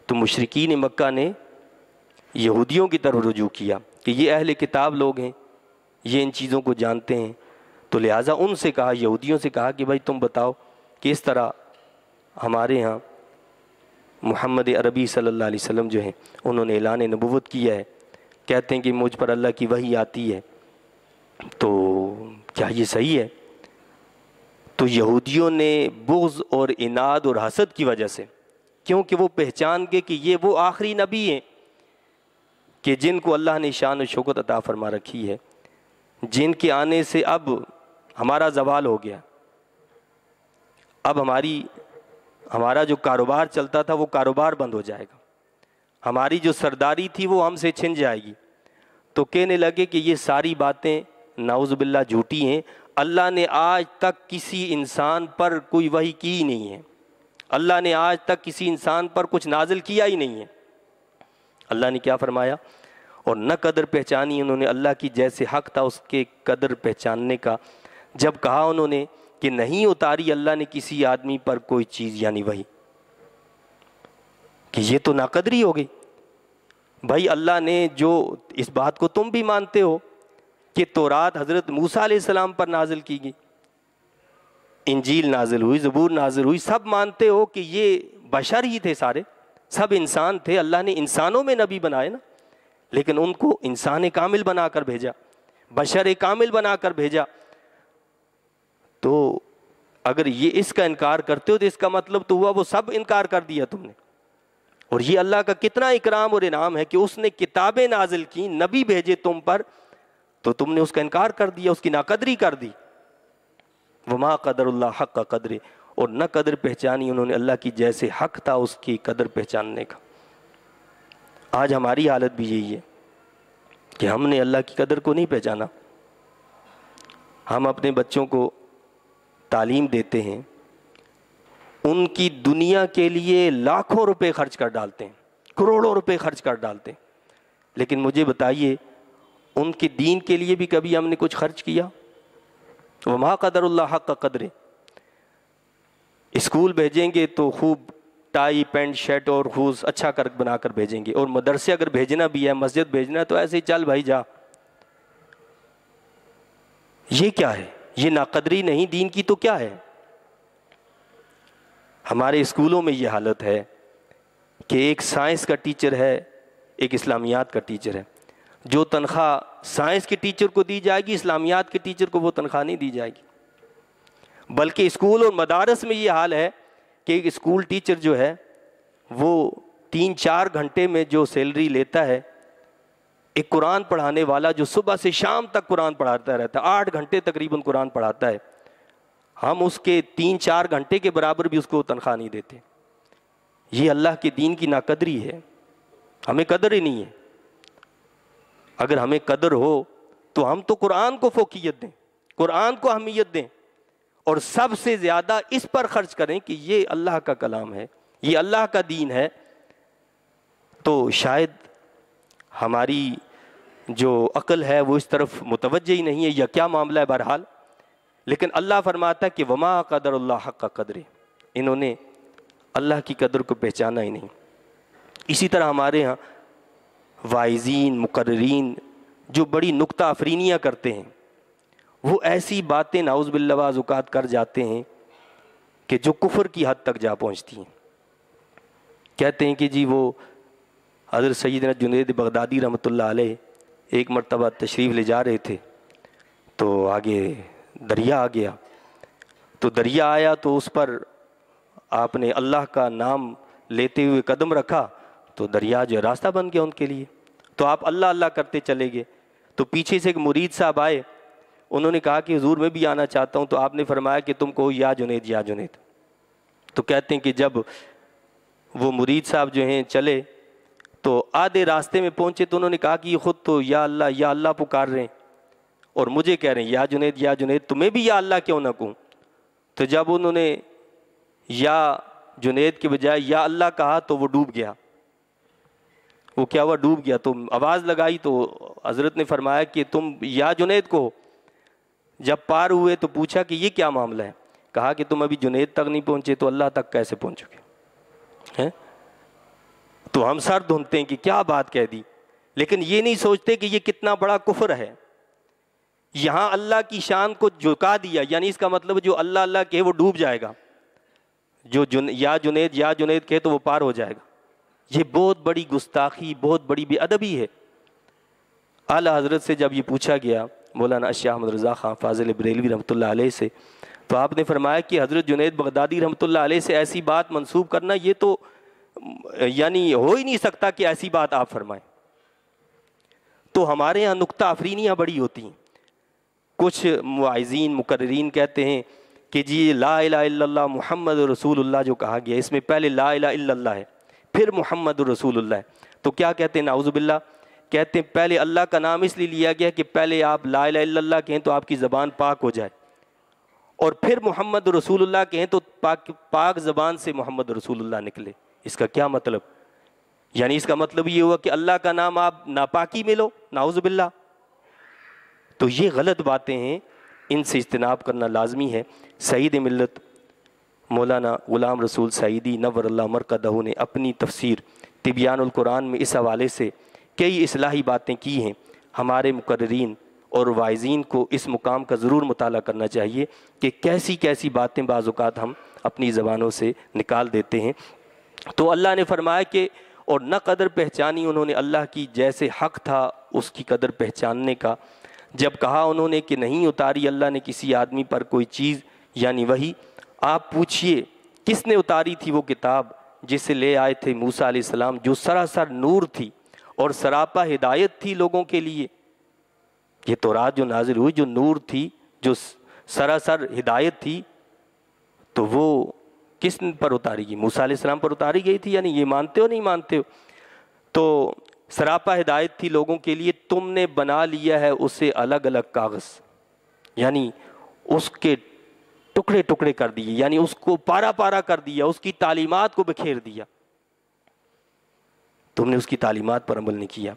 تو مشرکین مکہ نے یہودیوں کی طرف رجوع کیا کہ یہ اہل کتاب لوگ ہیں، یہ ان چیزوں کو جانتے ہیں، تو لہٰذا ان سے کہا، یہودیوں سے کہا کہ بھائی تم بتاؤ کہ اس طرح ہمارے ہاں محمد عربی صلی اللہ علیہ وسلم جو ہیں انہوں نے اعلان نبوت کیا ہے، کہتے ہیں کہ مجھ پر اللہ کی وحی آتی ہے، تو کیا یہ صحیح ہے؟ تو یہودیوں نے بغض اور عناد اور حسد کی وجہ سے، کیونکہ وہ پہچان گئے کہ یہ وہ آخری نبی ہیں کہ جن کو اللہ نے شان و شوکت عطا فرما رکھی ہے، جن کے آنے سے اب ہمارا زوال ہو گیا، اب ہمارا جو کاروبار چلتا تھا وہ کاروبار بند ہو جائے گا، ہماری جو سرداری تھی وہ ہم سے چھن جائے گی۔ تو کہنے لگے کہ یہ ساری باتیں نعوذ باللہ جھوٹی ہیں، اللہ نے آج تک کسی انسان پر کوئی وحی کی ہی نہیں ہے، اللہ نے آج تک کسی انسان پر کچھ نازل کیا ہی نہیں ہے۔ اللہ نے کیا فرمایا؟ اور نہ قدر پہچانی انہوں نے اللہ کی جیسے حق تھا اس کے قدر پہچاننے کا، جب کہا انہوں نے کہ نہیں اتاری اللہ نے کسی آدمی پر کوئی چیز، یعنی وہی، کہ یہ تو ناقدری ہو گئی۔ بھائی اللہ نے جو، اس بات کو تم بھی مانتے ہو کہ تورات حضرت موسیٰ علیہ السلام پر نازل کی گئی، انجیل نازل ہوئی، زبور نازل ہوئی، سب مانتے ہو کہ یہ بشر ہی تھے، سارے سب انسان تھے، اللہ نے انسانوں میں نبی بنائے نا، لیکن ان کو انسان کامل بنا کر بھیجا، بشر کامل بنا کر بھیجا۔ تو اگر یہ اس کا انکار کرتے ہو تو اس کا مطلب تو ہوا وہ سب انکار کر دیا تم نے۔ اور یہ اللہ کا کتنا اکرام اور انعام ہے کہ اس نے کتابیں نازل کی، نبی بھیجے تم پر، تو تم نے اس کا انکار کر دیا، اس کی ناقدری کر دی۔ وما قدر اللہ حق قدر، اور نہ قدر پہچانی انہوں نے اللہ کی جیسے حق تھا اس کی قدر پہچاننے کا۔ آج ہماری حالت بھی یہی ہے کہ ہم نے اللہ کی قدر کو نہیں پہچانا۔ ہم اپنے بچوں کو تعلیم دیتے ہیں، ان کی دنیا کے لیے لاکھوں روپے خرچ کر ڈالتے ہیں، کروڑوں روپے خرچ کر ڈالتے ہیں، لیکن مجھے بتائیے ان کے دین کے لیے بھی کبھی ہم نے کچھ خرچ کیا؟ وما قدر اللہ حق قدر۔ اسکول بھیجیں گے تو خوب ٹائی پینٹ شرٹ اور خوب اچھا کر بنا کر بھیجیں گے، اور مدرسے اگر بھیجنا بھی ہے، مسجد بھیجنا ہے، تو ایسے ہی چل بھائی جا۔ یہ کیا ہے؟ یہ ناقدری نہیں دین کی تو کیا ہے؟ ہمارے اسکولوں میں یہ حالت ہے کہ ایک سائنس کا ٹیچر ہے، ایک اسلامیات کا ٹیچر ہے، جو تنخواہ سائنس کے ٹیچر کو دی جائے گی، اسلامیات کے ٹیچر کو وہ تنخواہ نہیں دی جائے گی۔ بلکہ اسکول اور مدارس میں یہ حال ہے کہ ایک اسکول ٹیچر جو ہے وہ 3-4 گھنٹے میں جو سیلری لیتا ہے، ایک قرآن پڑھانے والا جو صبح سے شام تک قرآن پڑھاتا رہتا ہے، 8 گھنٹے تقریباً قرآن پڑھاتا ہے، ہم اس کے 3-4 گھنٹے کے برابر بھی اس کو تنخواہ نہیں دیتے۔ یہ اللہ کے دین کی ناقدری ہے، ہمیں قدر ہی نہیں ہے۔ اگر ہمیں قدر ہو تو ہم تو قرآن کو فوقیت دیں، قرآن کو اہمیت دیں، اور سب سے زیادہ اس پر خرچ کریں کہ یہ اللہ کا کلام ہے، یہ اللہ کا دین ہے۔ تو شاید ہماری جو عقل ہے وہ اس طرف متوجہ ہی نہیں ہے، یا کیا معاملہ ہے، بہرحال۔ لیکن اللہ فرماتا ہے کہ وما قدر اللہ حق قدر، انہوں نے اللہ کی قدر کو پہچانا ہی نہیں۔ اسی طرح ہمارے ہاں واعظین، مقررین جو بڑی نکتہ افرینیاں کرتے ہیں، وہ ایسی باتیں نعوذ باللہ بعض اوقات کر جاتے ہیں کہ جو کفر کی حد تک جا پہنچتی ہیں۔ کہتے ہیں کہ جی وہ حضرت سیدنا جنید بغدادی رحمۃ اللہ علیہ ایک مرتبہ تشریف لے جا رہے تھے، تو آگے دریا آ گیا، تو دریا آیا تو اس پر آپ نے اللہ کا نام لیتے ہوئے قدم رکھا، تو دریا جو راستہ بن گیا ان کے لیے، تو آپ اللہ اللہ کرتے چلے گئے۔ تو پیچھے سے ایک مرید صاحب آئے، انہوں نے کہا کہ حضور میں بھی آنا چاہتا ہوں، تو آپ نے فرمایا کہ تم کہو یا جنید یا جنید۔ تو کہتے ہیں کہ جب وہ مرید صاحب جو ہیں چلے تو آدھے راستے میں پہنچے تو انہوں نے کہا کہ یہ خود تو یا اللہ پکار رہے ہیں، اور مجھے کہہ رہے ہیں یا جنید، تمہیں بھی یا اللہ کیوں نہ کہوں؟ تو جب انہوں نے یا جنید کے بجائے یا اللہ کہا تو وہ ڈوب گیا۔ وہ کیا ہوا؟ ڈوب گیا۔ تو آواز لگائی تو حضرت نے فرمایا کہ تم یا جنید کو، جب پار ہوئے تو پوچھا کہ یہ کیا معاملہ ہے؟ کہا کہ تم ابھی جنید تک نہیں پہنچے تو اللہ تک کیسے پہنچو گے؟ تو ہم سر دھنتے ہیں کہ کیا بات کہہ دی، لیکن یہ نہیں سوچتے کہ یہ کتنا بڑا کفر ہے۔ یہاں اللہ کی شان کو جھکا دیا، یعنی اس کا مطلب جو اللہ اللہ کہے وہ ڈوب جائے گا، جو یا جنید کہے تو وہ پار ہو جائے گا۔ یہ بہت بڑی گستاخی، بہت بڑی بے ادبی ہے۔ اعلیٰ حضرت سے جب یہ پوچھا گیا مولانا اشیاء احمد رضا خان فاضل بریلوی رحمۃ اللہ علیہ سے، تو آپ نے فرمایا کہ حضرت جنید بغدادی رحمۃ اللہ علیہ سے ایسی بات منسوب کرنا، یہ تو یعنی ہو ہی نہیں سکتا کہ ایسی بات آپ فرمائیں۔ تو ہمارے ہاں نکتہ افرینیاں بڑی ہوتی ہیں۔ کچھ واعظین، مقررین کہتے ہیں کہ جی لا الہ الا اللہ محمد رسول اللہ جو کہا گیا، اس میں پہلے لا الہ الا اللہ ہے، پھر محمد رسول اللہ ہے۔ تو کیا کہتے ہیں؟ نعوذ باللہ، کہتے ہیں پہلے اللہ کا نام اس لیے لیا گیا کہ پہلے آپ لا الہ الا اللہ کہیں تو آپ کی زبان پاک ہو جائے، اور پھر محمد رسول اللہ کہیں تو پاک زبان سے محمد رسول اللہ نکلے۔ اس کا کیا مطلب؟ یعنی اس کا مطلب یہ ہوا کہ اللہ کا نام آپ ناپاکی میں لو، نعوذ باللہ۔ تو یہ غلط باتیں ہیں، ان سے اجتناب کرنا لازمی ہے۔ سعید ملت مولانا غلام رسول سعیدی نور اللہ مرقدہ نے اپنی تفسیر تبیان القرآن میں اس حوالے سے کئی اصلاحی باتیں کی ہیں۔ ہمارے مقررین اور واعظین کو اس مقام کا ضرور مطالعہ کرنا چاہیے کہ کیسی کیسی باتیں بعض اوقات ہم اپنی زبانوں سے نکال دیتے ہیں۔ تو اللہ نے فرمایا کہ اور نہ قدر پہچانی انہوں نے اللہ کی جیسے حق تھا اس کی قدر پہچاننے کا۔ جب کہا انہوں نے کہ نہیں اتاری اللہ نے کسی آدمی پر کوئی چیز یعنی وحی، آپ پوچھئے کس نے اتاری تھی وہ کتاب جسے لے آئے تھے موسیٰ علیہ السلام، جو سراسر نور تھی اور سراپا ہدایت تھی لوگوں کے لیے۔ یہ تورات جو نازل ہوئی جو نور تھی، جو سراسر ہدایت تھی، تو وہ کس پر اتاری گئی؟ موسیٰ علیہ السلام پر اتاری گئی تھی۔ یعنی یہ مانتے ہو نہیں مانتے ہو؟ تو سراپا ہدایت تھی لوگوں کے لیے، تم نے بنا لیا ہے اسے الگ الگ کاغذ، یعنی اس کے ٹکڑے ٹکڑے کر دیے، یعنی اس کو پارا پارا کر دیا، اس کی تعلیمات کو بکھیر دیا۔ تم نے اس کی تعلیمات پر عمل نہیں کیا۔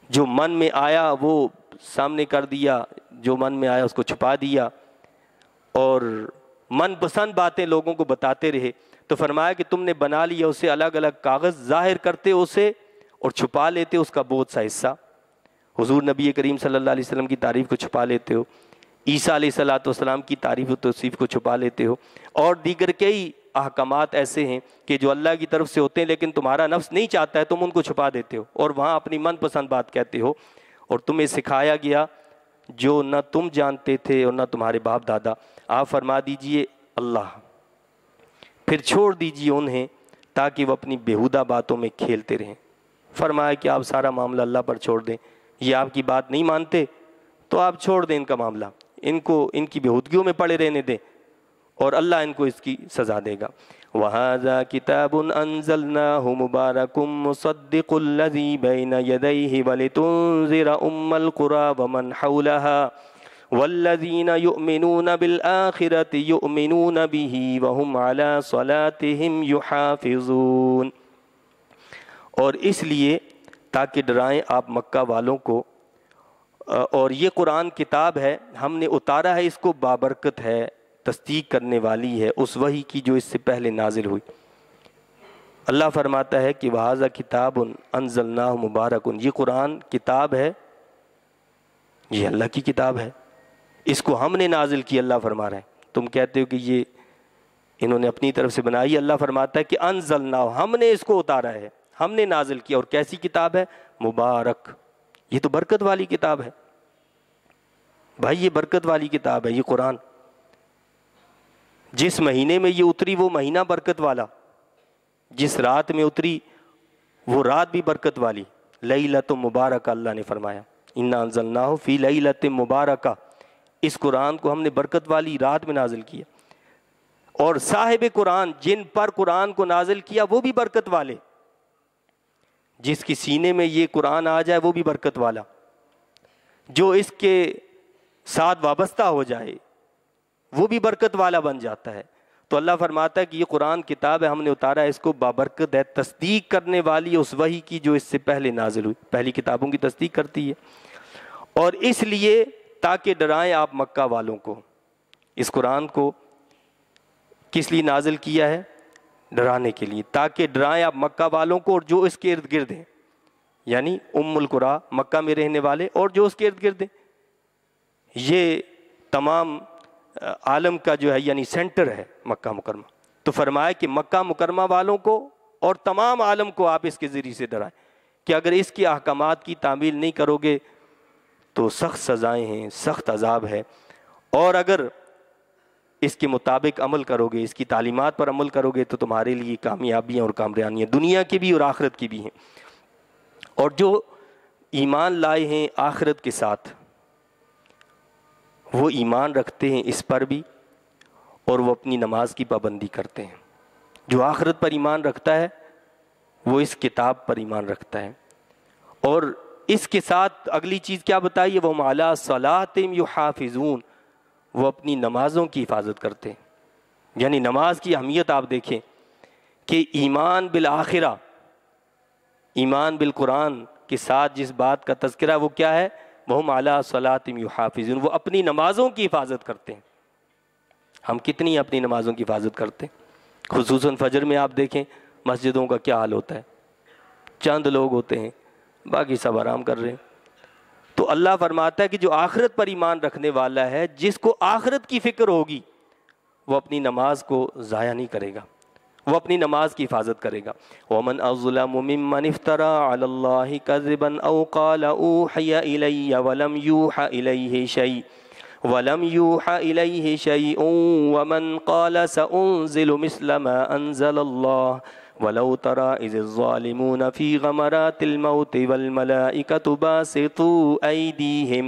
جو من میں آیا وہ سامنے کر دیا، جو من میں آیا اس کو چھپا دیا، اور من پسند باتیں لوگوں کو بتاتے رہے۔ تو فرمایا کہ تم نے بنا لیا اسے الگ الگ کاغذ، ظاہر کرتے اسے اور چھپا لیتے اس کا بہت سا حصہ۔ حضور نبی کریم صلی اللہ علیہ وسلم کی تعریف کو چھپا لیتے ہو، عیسیٰ علیہ السلام کی تعریف و توصیف کو چھپا لیتے ہو، اور دیگر کئی احکامات ایسے ہیں کہ جو اللہ کی طرف سے ہوتے ہیں لیکن تمہارا نفس نہیں چاہتا ہے، تم ان کو چھپا دیتے ہو اور وہاں اپنی من پسند بات کہتے ہو۔ اور تمہیں سکھایا گیا جو نہ تم جانتے تھے اور نہ تمہارے باپ دادا، آپ فرما دیجئے اللہ، پھر چھوڑ دیجئے انہیں تاکہ وہ اپنی بیہودہ باتوں میں کھیلتے رہیں۔ فرمایا کہ آپ سارا معاملہ اللہ پر چھوڑ دیں، یہ آپ کی بات نہیں مانتے تو آپ چھوڑ دیں ان کا معاملہ، ان کو ان کی بیہودگیوں میں پڑے رہنے دیں اور اللہ ان کو اس کی سزا دے گا۔ وَهَذَا كِتَابٌ أَنزَلْنَاهُ مُبَارَكٌ مُصَدِّقُ الَّذِي بَيْنَ يَدَيْهِ وَلِتُنذِرَ أُمَّ الْقُرَىٰ وَمَنْ حَوْلَهَا وَالَّذِينَ يُؤْمِنُونَ بِالْآخِرَةِ يُؤْمِنُونَ بِهِ وَهُمْ عَلَىٰ صَلَاتِهِمْ يُحَافِظُونَ۔ اور اس لیے تاکہ ڈرائیں آپ مکہ والوں کو، اور یہ قرآن کتاب ہے ہم نے اتارا ہے، اس کو بابرکت ہے، تصدیق کرنے والی ہے اس وحی کی جو اس سے پہلے نازل ہوئی۔ اللہ فرماتا ہے کہ وَهَذَا كِتَابٌ أَنزَلْنَاهُ مُبَارَكٌ، یہ قرآن کتاب ہے، یہ اللہ کی کتاب ہے، اس کو ہم نے نازل کی۔ اللہ فرما رہا ہے، تم کہتے ہو کہ یہ انہوں نے اپنی طرف سے بنائی، اللہ فرماتا ہے کہ أَنزَلْنَاهُ، ہم نے اس کو اتارا ہے، ہم نے نازل کیا۔ اور کیسی کتاب ہے؟ مبارک، یہ تو برکت والی کتاب ہے بھائی، یہ برکت والی کتاب ہے۔ یہ قرآن جس مہینے میں یہ اتری وہ مہینہ برکت والا، جس رات میں اتری وہ رات بھی برکت والی، لیلۃ مبارکہ، اللہ نے فرمایا انا انزلناہ فی لیلۃ مبارکہ، اس قرآن کو ہم نے برکت والی رات میں نازل کیا۔ اور صاحب قرآن جن پر قرآن کو نازل کیا وہ بھی برکت والے، جس کی سینے میں یہ قرآن آ جائے وہ بھی برکت والا، جو اس کے ساتھ وابستہ ہو جائے وہ بھی برکت والا بن جاتا ہے۔ تو اللہ فرماتا ہے کہ یہ قرآن کتاب ہے، ہم نے اتارا ہے، اس کو بابرکت ہے، تصدیق کرنے والی اس وحی کی جو اس سے پہلے نازل ہوئی، پہلی کتابوں کی تصدیق کرتی ہے۔ اور اس لیے تاکہ ڈرائیں آپ مکہ والوں کو، اس قرآن کو کس لیے نازل کیا ہے؟ ڈرانے کے لیے، تاکہ ڈرائیں آپ مکہ والوں کو اور جو اس کے ارد گرد ہیں، یعنی ام القریٰ مکہ میں رہنے والے اور جو اس کے ارد گرد ہیں، یہ تمام عالم کا جو ہے یعنی سینٹر ہے مکہ مکرمہ۔ تو فرمایا کہ مکہ مکرمہ والوں کو اور تمام عالم کو آپ اس کے ذریعے سے ڈرائیں کہ اگر اس کی احکامات کی تعمیل نہیں کرو گے تو سخت سزائیں ہیں، سخت عذاب ہے، اور اگر اس کے مطابق عمل کرو گے، اس کی تعلیمات پر عمل کرو گے تو تمہارے لیے کامیابیاں اور کامرانیاں دنیا کی بھی اور آخرت کی بھی ہیں۔ اور جو ایمان لائے ہیں آخرت کے ساتھ، وہ ایمان رکھتے ہیں اس پر بھی اور وہ اپنی نماز کی پابندی کرتے ہیں۔ جو آخرت پر ایمان رکھتا ہے وہ اس کتاب پر ایمان رکھتا ہے، اور اس کے ساتھ اگلی چیز کیا بتائیے؟ وَهُمْ عَلَىٰ صَلَاتِهِمْ يُحَافِظُونَ، وہ اپنی نمازوں کی حفاظت کرتے ہیں۔ یعنی نماز کی اہمیت آپ دیکھیں کہ ایمان بالآخرہ، ایمان بالقرآن کے ساتھ جس بات کا تذکرہ وہ کیا ہے؟ وَهُمْ عَلَىٰ صَلَاتِهِمْ يُحَافِظُونَ، وہ اپنی نمازوں کی حفاظت کرتے ہیں۔ ہم کتنی اپنی نمازوں کی حفاظت کرتے ہیں؟ خصوصاً فجر میں آپ دیکھیں مسجدوں کا کیا حال ہوتا ہے، چند لوگ ہوتے ہیں، باقی سب آرام کر رہے ہیں۔ تو اللہ فرماتا ہے کہ جو آخرت پر ایمان رکھنے والا ہے، جس کو آخرت کی فکر ہوگی، وہ اپنی نماز کو ضائع نہیں کرے گا، وہ اپنی نماز کی حفاظت کرے گا۔ وَمَنْ أَظْلَمُ مِمَّنِ افْتَرَىٰ عَلَى اللَّهِ كَذِبًا أَوْ قَالَ أُوحِيَ إِلَيَّ وَلَمْ يُوحَ إِلَيْهِ شَيْءٌ وَمَنْ قَالَ سَأُنزِلُ مِثْلَ مَا أَنزَلَ اللَّهُ وَلَوْ تَرَىٰ إِذِ الظَّالِمُونَ فِي غَمَرَاتِ الْمَوْتِ وَالْمَلَائِكَةُ بَاسِطُو أَيْدِيهِمْ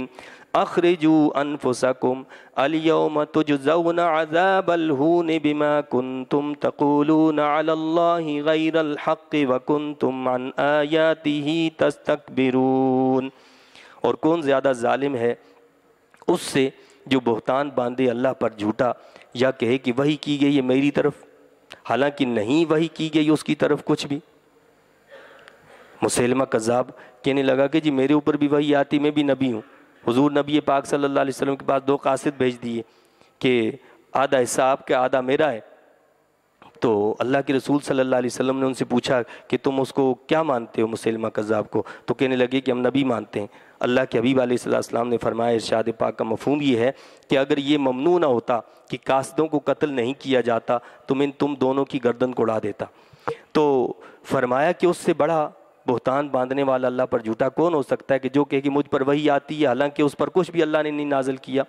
أَخْرِجُوا أَنفُسَكُمْ الْيَوْمَ تُجْزَوْنَ عَذَابَ الْهُونِ بِمَا كُنْتُمْ تَقُولُونَ عَلَى اللَّهِ غَيْرَ الْحَقِّ وَكُنْتُمْ عَنْ آيَاتِهِ تَسْتَكْبِرُونَ۔ اور کون زیادہ ظالم ہے اس سے جو بہتان باندھے اللہ پر جھوٹا، یا کہے کہ وحی کی گئی ہے میری طرف، حالانکہ نہیں وحی کی گئی اس کی طرف کچھ بھی۔ مسیلمہ کذاب کہنے لگا کہ جی میرے اوپر بھی وحی آتی، میں بھی نبی ہوں۔ حضور نبی پاک صلی اللہ علیہ وسلم کے پاس 2 قاصد بھیج دیے کہ آدھا حصہ آپ کا آدھا میرا ہے۔ تو اللہ کے رسول صلی اللہ علیہ وسلم نے ان سے پوچھا کہ تم اس کو کیا مانتے ہو مسیلمہ کذاب کو؟ تو کہنے لگے کہ ہم نبی مانتے ہیں۔ اللہ کے حبیب علیہ السلام نے فرمایا، ارشاد پاک کا مفہوم یہ ہے کہ اگر یہ ممنوع نہ ہوتا کہ قاصدوں کو قتل نہیں کیا جاتا تو میں تم دونوں کی گردن کو اڑا دیتا۔ تو فرمایا کہ اس سے بڑا بہتان باندھنے والا اللہ پر جھوٹا کون ہو سکتا ہے کہ جو کہے کہ مجھ پر وحی آتی ہے حالانکہ اس پر کچھ بھی اللہ نے نہیں نازل کیا۔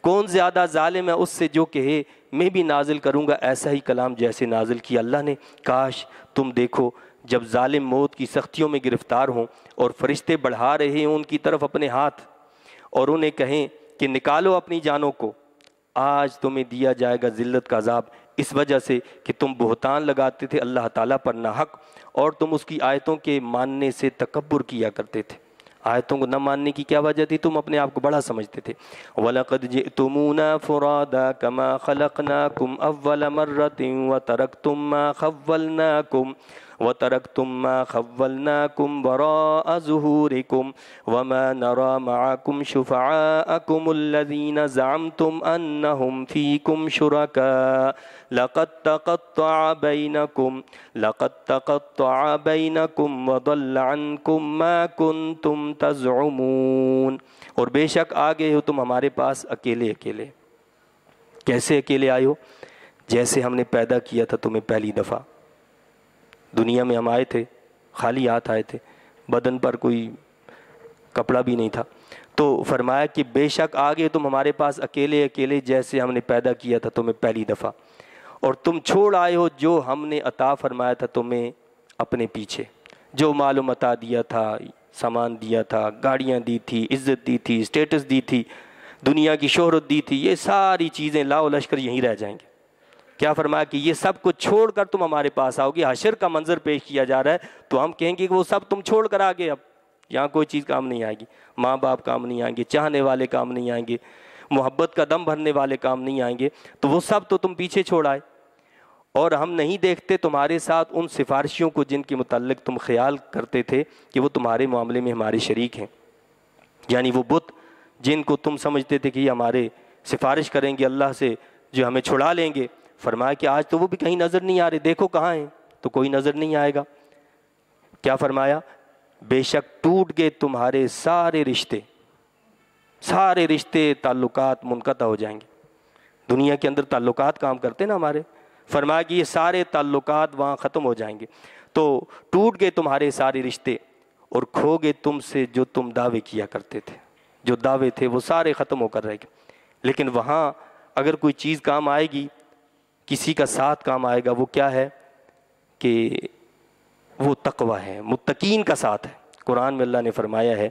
کون زیادہ ظالم ہے اس سے جو کہے میں بھی نازل کروں گا ایسا ہی کلام جیسے نازل کیا اللہ نے۔ کاش تم دیکھو جب ظالم موت کی سختیوں میں گرفتار ہوں اور فرشتے بڑھا رہے ہیں ان کی طرف اپنے ہاتھ اور انہیں کہیں کہ نکالو اپنی جانوں کو، آج تمہیں دیا جائے گا ذلت کا عذاب، اس وجہ سے کہ تم بہتان لگاتے تھے اللہ تعالیٰ پر ناحق، اور تم اس کی آیتوں کے ماننے سے تکبر کیا کرتے تھے۔ آیتوں کو نہ ماننے کی کیا وجہ تھی؟ تم اپنے آپ کو بڑا سمجھتے تھے۔ وَلَقَدْ جِئْتُمُونَا فُرَادَىٰ كَمَا خَلَقْنَاكُمْ أَوَّلَ مَرَّةٍ وَتَرَكْتُم مَّا خَوَّلْنَاكُمْ وَرَاءَ ظُهُورِكُمْ وَمَا نَرَىٰ مَعَكُمْ شُفَعَاءَكُمُ الَّذِينَ زَعَمْتُمْ أَنَّهُمْ فِيكُمْ شُرَكَاءُ لَقَد تَقَطَّعَ بَيْنَكُمْ وَضَلَّ عَنكُمْ مَا كُنتُمْ تَزْعُمُونَ۔ اور بے شک آ گئے ہو تم ہمارے پاس اکیلے اکیلے۔ کیسے اکیلے آئے ہو؟ جیسے ہم نے پیدا کیا تھا تمہیں پہلی دفعہ دنیا میں، ہم آئے تھے خالی ہاتھ آئے تھے، بدن پر کوئی کپڑا بھی نہیں تھا۔ تو فرمایا کہ بے شک آ گئے تم ہمارے پاس اکیلے اکیلے جیسے ہم نے پیدا کیا تھا تمہیں پہلی دفعہ، اور تم چھوڑ آئے ہو جو ہم نے عطا فرمایا تھا تمہیں اپنے پیچھے، جو مال و متاع دیا تھا، سامان دیا تھا، گاڑیاں دی تھی، عزت دی تھی، اسٹیٹس دی تھی، دنیا کی شہرت دی تھی، یہ ساری چیزیں لاؤ لشکر یہیں رہ جائیں گے۔ کیا فرمایا کہ یہ سب کچھ چھوڑ کر تم ہمارے پاس آؤ گے۔ حشر کا منظر پیش کیا جا رہا ہے تو ہم کہیں گے کہ وہ سب تم چھوڑ کر آگے، اب یہاں کوئی چیز کام نہیں آئے گی، ماں باپ کام نہیں آئیں گے، چاہنے والے کام نہیں آئیں گے، محبت کا دم بھرنے والے کام نہیں آئیں گے، تو وہ سب تو تم پیچھے چھوڑ آئے، اور ہم نہیں دیکھتے تمہارے ساتھ ان سفارشیوں کو جن کے متعلق تم خیال کرتے تھے کہ وہ تمہارے معاملے میں ہمارے شریک ہیں، یعنی وہ بت جن کو تم سمجھتے تھے کہ یہ ہمارے سفارش کریں گے اللہ سے، جو ہمیں چھڑا لیں گے۔ فرمایا کہ آج تو وہ بھی کہیں نظر نہیں آ رہے، دیکھو کہاں ہیں، تو کوئی نظر نہیں آئے گا۔ کیا فرمایا؟ بے شک ٹوٹ گئے تمہارے سارے رشتے تعلقات منقطع ہو جائیں گے۔ دنیا کے اندر تعلقات کام کرتے نا ہمارے، فرمایا کہ یہ سارے تعلقات وہاں ختم ہو جائیں گے۔ تو ٹوٹ گئے تمہارے سارے رشتے اور کھو گئے تم سے جو تم دعوے کیا کرتے تھے، جو دعوے تھے وہ سارے ختم ہو کر رہ گئے۔ لیکن وہاں اگر کوئی چیز کام آئے گی، کسی کا ساتھ کام آئے گا، وہ کیا ہے کہ وہ تقوی ہے، متقین کا ساتھ ہے۔ قرآن میں اللہ نے فرمایا ہے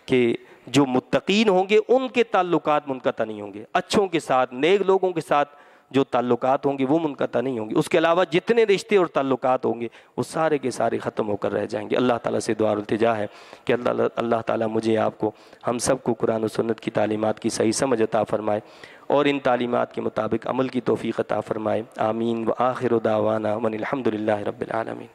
کہ جو متقین ہوں گے ان کے تعلقات منقطع نہیں ہوں گے، اچھوں کے ساتھ، نیک لوگوں کے ساتھ جو تعلقات ہوں گے وہ منقطع نہیں ہوں گے، اس کے علاوہ جتنے رشتے اور تعلقات ہوں گے وہ سارے کے سارے ختم ہو کر رہ جائیں گے۔ اللہ تعالیٰ سے دعا التجا ہے کہ اللہ تعالیٰ مجھے آپ کو، ہم سب کو قرآن و سنت کی تعلیمات کی صحیح سمجھ عطا فرمائے اور ان تعلیمات کے مطابق عمل کی توفیق عطا فرمائے۔ آمین۔ وآخر دعوانا من الحمد للہ رب العالمین۔